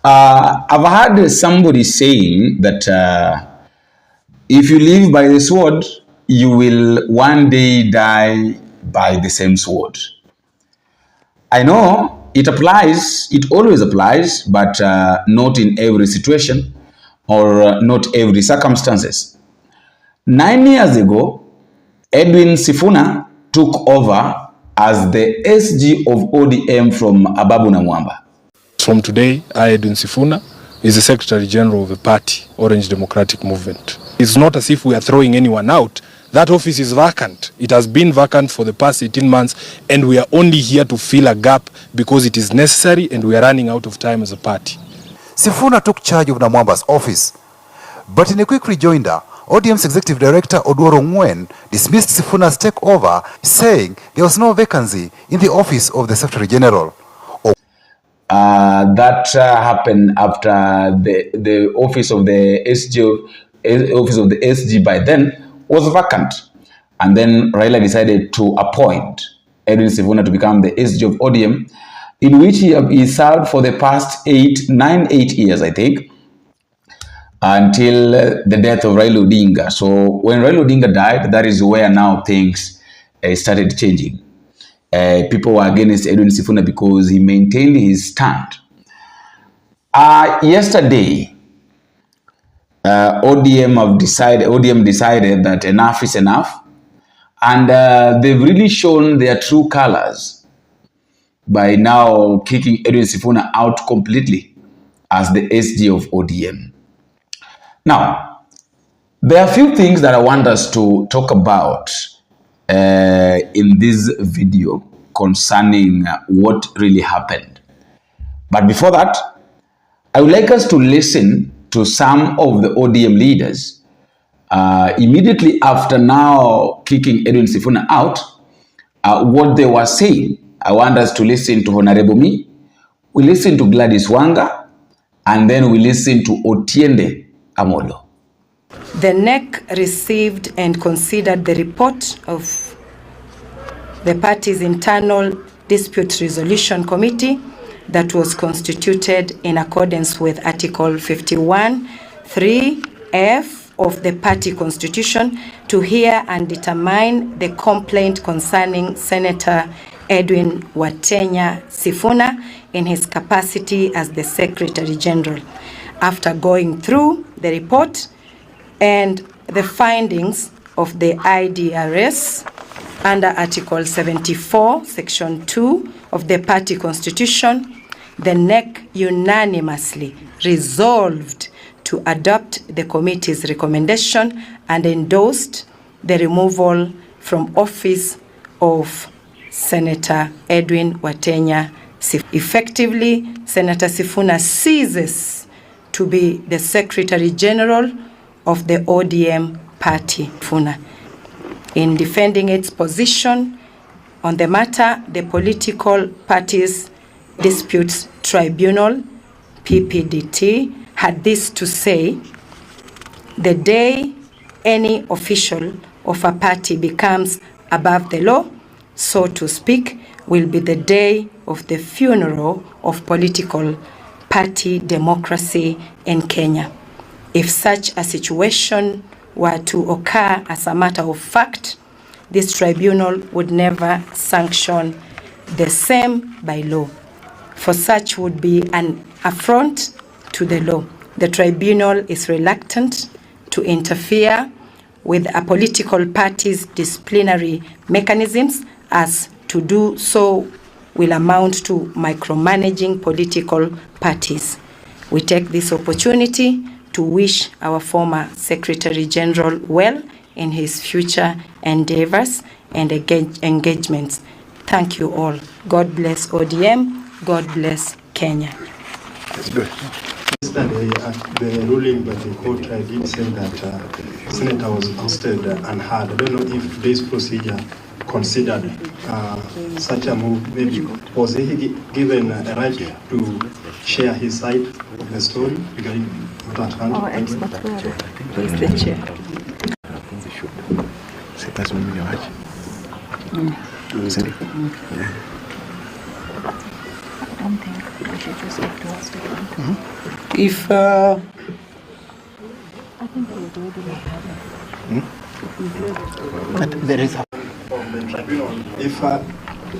I've heard somebody saying that if you live by the sword, you will one day die by the same sword. I know it applies, it always applies, but not in every situation or not every circumstances. 9 years ago, Edwin Sifuna took over as the SG of ODM from Ababu Namwamba. From today, I, Edwin Sifuna, is the Secretary General of the party, Orange Democratic Movement. It's not as if we are throwing anyone out. That office is vacant. It has been vacant for the past 18 months, and we are only here to fill a gap because it is necessary and we are running out of time as a party. Sifuna took charge of Namwamba's office, but in a quick rejoinder, ODM's Executive Director Oduoro Ngwen dismissed Sifuna's takeover, saying there was no vacancy in the office of the Secretary General. That happened after the office of the SG by then was vacant, and then Raila decided to appoint Edwin Sifuna to become the SG of ODM, in which he served for the past 8 years, I think, until the death of Raila Odinga. So when Raila Odinga died, that is where now things started changing. People were against Edwin Sifuna because he maintained his stand. Yesterday, ODM decided that enough is enough, and they've really shown their true colors by now kicking Edwin Sifuna out completely as the SG of ODM. Now, there are a few things that I want us to talk about in this video concerning what really happened. But before that, I would like us to listen to some of the ODM leaders immediately after now kicking Edwin Sifuna out, what they were saying. I want us to listen to Honorable Me, we listen to Gladys Wanga, and then we listen to Otiende Amolo. The NEC received and considered the report of the party's internal dispute resolution committee that was constituted in accordance with Article 51(3)(f) of the party constitution to hear and determine the complaint concerning Senator Edwin Watenya Sifuna in his capacity as the Secretary General. After going through the report and the findings of the IDRS under Article 74, Section 2 of the party constitution, the NEC unanimously resolved to adopt the committee's recommendation and endorsed the removal from office of Senator Edwin Watenya Sifuna. Effectively, Senator Sifuna ceases to be the Secretary General of the ODM party. In defending its position on the matter, the Political Parties Disputes Tribunal, PPDT, had this to say: the day any official of a party becomes above the law, so to speak, will be the day of the funeral of political party democracy in Kenya. If such a situation were to occur as a matter of fact, this tribunal would never sanction the same by law, for such would be an affront to the law. The tribunal is reluctant to interfere with a political party's disciplinary mechanisms, as to do so will amount to micromanaging political parties. We take this opportunity to wish our former Secretary General well in his future endeavors and engagements. Thank you all. God bless ODM. God bless Kenya. That's good. Yesterday, the ruling by the court did say that Senator was ousted and had. I don't know if this procedure considered such a move. Maybe was he given a right to share his side of the story regarding that hand? Oh, expert where? Who is the chair? I don't think we should just have to ask it. If but there is a if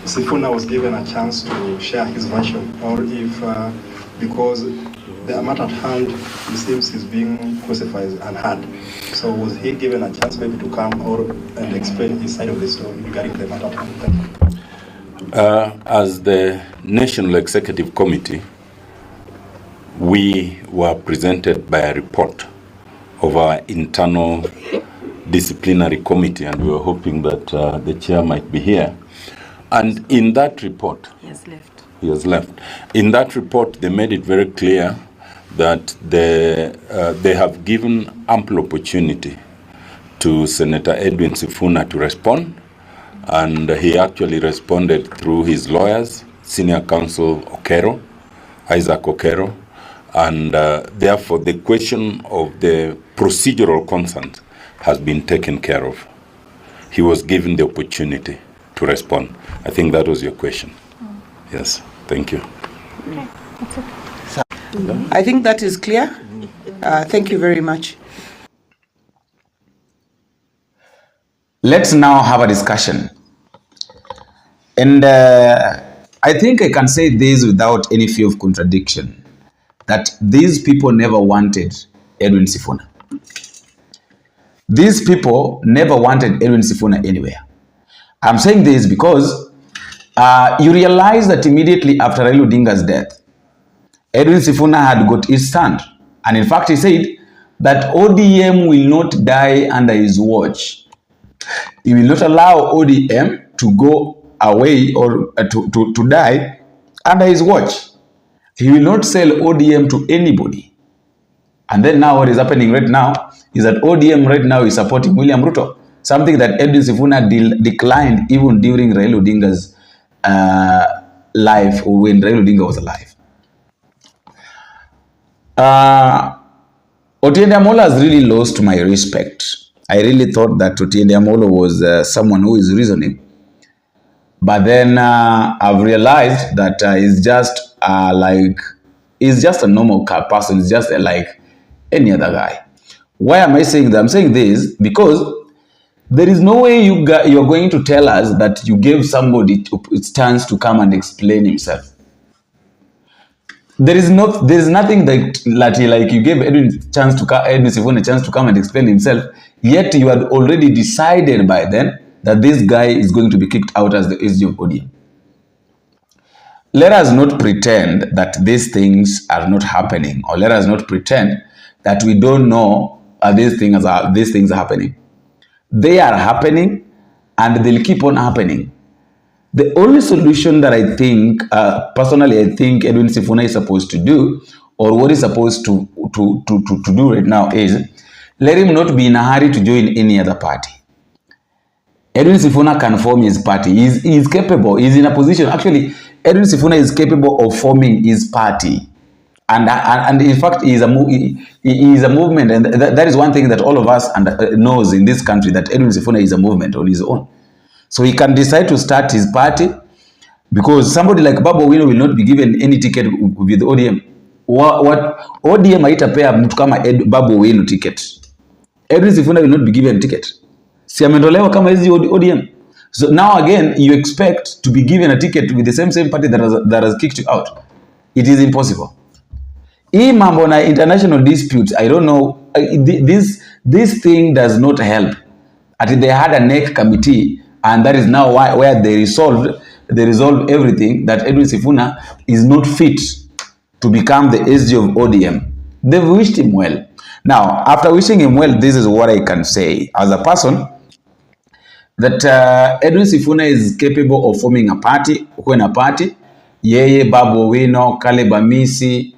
Sifuna was given a chance to share his version, or if because the matter at hand, it seems he's being crucified and hard. So was he given a chance maybe to come and explain his side of the story regarding the matter at hand? As the National Executive Committee, we were presented by a report of our internal disciplinary committee, and we were hoping that the chair might be here. And in that report, he has left. He has left. In that report, they made it very clear that they have given ample opportunity to Senator Edwin Sifuna to respond, and he actually responded through his lawyers, Senior Counsel Okero, Isaac Okero, and therefore the question of the procedural concerns has been taken care of. He was given the opportunity to respond. I think that was your question. Yes, thank you. Okay. I think that is clear. Thank you very much. Let's now have a discussion. And I think I can say this without any fear of contradiction, that these people never wanted Edwin Sifuna. These people never wanted Edwin Sifuna anywhere. I'm saying this because you realize that immediately after Raila Odinga's death, Edwin Sifuna had got his stand. And in fact, he said that ODM will not die under his watch. He will not allow ODM to go away or to die under his watch. He will not sell ODM to anybody. And then now what is happening right now is that ODM right now is supporting William Ruto, something that Edwin Sifuna declined even during Raila Odinga's life, or when Raila Odinga was alive. Otiende Amolo has really lost my respect. I really thought that Otiende Amolo was someone who is reasoning. But then I've realized that he's just a normal person. He's just like any other guy. Why am I saying that? I'm saying this because there is no way you're going to tell us that you gave somebody a chance to come and explain himself. There is nothing like you gave Edwin Sifuna a chance to come and explain himself, yet you had already decided by then that this guy is going to be kicked out as the SG of ODM. Let us not pretend that these things are not happening, or let us not pretend that we don't know these things are happening. They are happening, and they'll keep on happening. The only solution that I think, personally, I think Edwin Sifuna is supposed to do, or what he's supposed to do right now, is let him not be in a hurry to join any other party. Edwin Sifuna can form his party. He's capable. He's in a position. Actually, Edwin Sifuna is capable of forming his party. And in fact, he is a movement. And that is one thing that all of us knows in this country, that Edwin Sifuna is a movement on his own. So he can decide to start his party, because somebody like Babu Owino will not be given any ticket with ODM. What ODM haitapea mtu kama Babu Owino ticket. Edwin Sifuna will not be given ticket. Si amendolewa kama hizi ODM. So now again, you expect to be given a ticket with the same party that has kicked you out. It is impossible. Hii mambo na international disputes, I don't know, this thing does not help. They had a NEC committee, and that is now where they resolve everything, that Edwin Sifuna is not fit to become the SG of ODM. They've wished him well. Now, after wishing him well, this is what I can say as a person, that Edwin Sifuna is capable of forming a party, yeye, Babu Owino, Caleb Amisi,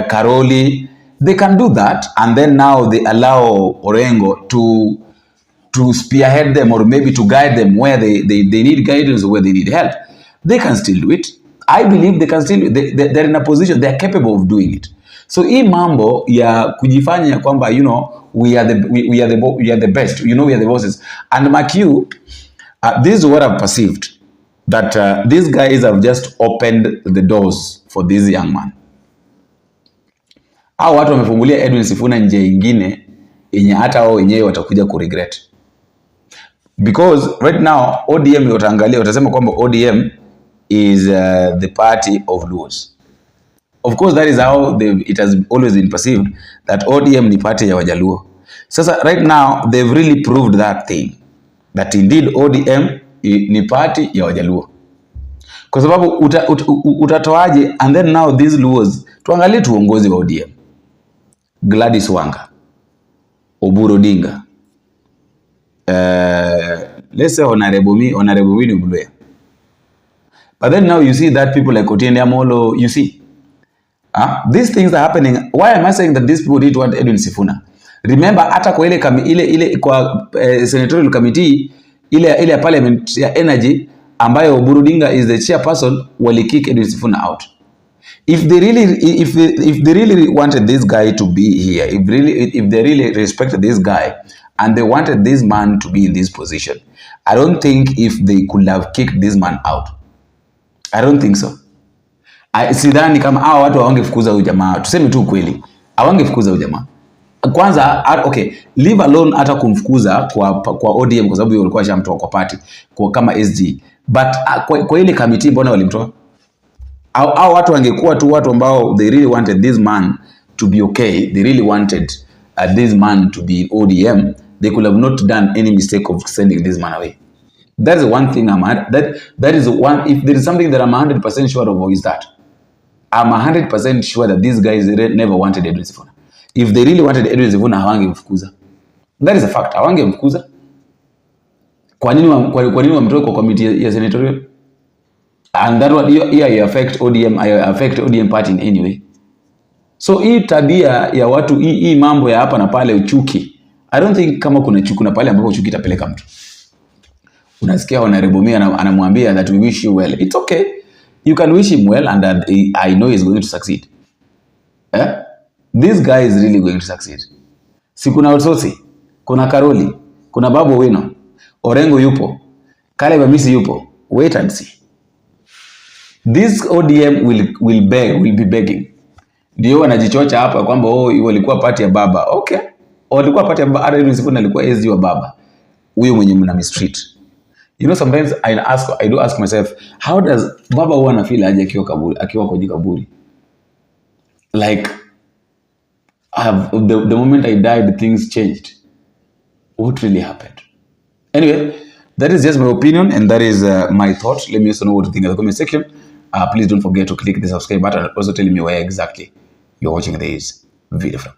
Karoli, they can do that, and then now they allow Orengo to spearhead them, or maybe to guide them where they need guidance or where they need help. They can still do it. I believe they can still, they're in a position, they're capable of doing it. So hii mambo ya kujifanya kwamba, we are the best, we are the bosses. And mark you, this is what I've perceived, that these guys have just opened the doors for this young man. Hao watu wamefungulia Edwin Sifuna njia ingine yenye hata wao wenyewe watakuja kuregret. Because right now ODM wataangalia, watasema kwamba ODM is the party of Luos. Of course that is how it has always been perceived, that ODM ni party ya Wajaluo. Sasa right now they've really proved that thing, that indeed ODM ni party ya Wajaluo. Kwa sababu utatoaje, and then now these Luos, tuangalie tuongozi wa ODM. Gladys Wanga, Oburu Odinga, let's say Honorable Winnie Obuluya. But then now you see that people like Otiende Amolo, you see, these things are happening. Why am I saying that these people didn't want Edwin Sifuna? Remember, hata kwa ile kwa senatorial committee ile parliament ya energy ambayo Oburu Odinga is the chairperson, wali kick Edwin Sifuna out. If they really wanted this guy to be here, if they really respected this guy and they wanted this man to be in this position, I don't think if they could have kicked this man out. I don't think so. Sidhani kama hao watu hawangefukuza huyu jamaa. Tuseme tu kweli, hawangefukuza huyu jamaa. Kwanza okay, leave alone hata kumfukuza kwa ODM kwa sababu yeye alikuwa shamtoa kwa party kwa kama SG. But kwa ile committee mbona walimtoa? Hao watu wangekuwa tu watu ambao they really wanted this man to be okay. They really wanted this man to be in ODM. They could have not done any mistake of sending this man away. That is one thing that is one. If there is something that I'm 100% sure of, is that I'm 100% sure that these guys never wanted Edwin Sifuna. If they really wanted Edwin Sifuna, hawangemfukuza. That is a fact. Hawangemfukuza. Kwa nini wamtoe kwa committee ya senatorial? And that one here affect ODM party in any way. So hii tabia ya watu, hii mambo ya hapa na pale uchuki, I don't think kama kuna pale ambapo uchuki itapeleka mtu. Unasikia Honorable Mia anamwambia that we wish you well. It's okay. You can wish him well and I know he's going to succeed. This guy is really going to succeed. Si kuna Otsosi, kuna Karoli, kuna Babu Wino, Orengo yupo, Caleb Amisi yupo. Wait and see. This ODM will be begging. Ndio wanajichocha hapa kwamba walikuwa party ya baba. Okay. Walikuwa party ya baba, Edwin Sifuna alikuwa SG wa baba. Huyo mwenye mna mistreat. You know, sometimes I do ask myself, how does baba huwa na feel aje akiwa kwa kaburi? Like, the moment I died, things changed. What really happened? Anyway, that is just my opinion and that is my thought. Let me also know what you think in the comment section. Please don't forget to click the subscribe button and also tell me where exactly you're watching this video from.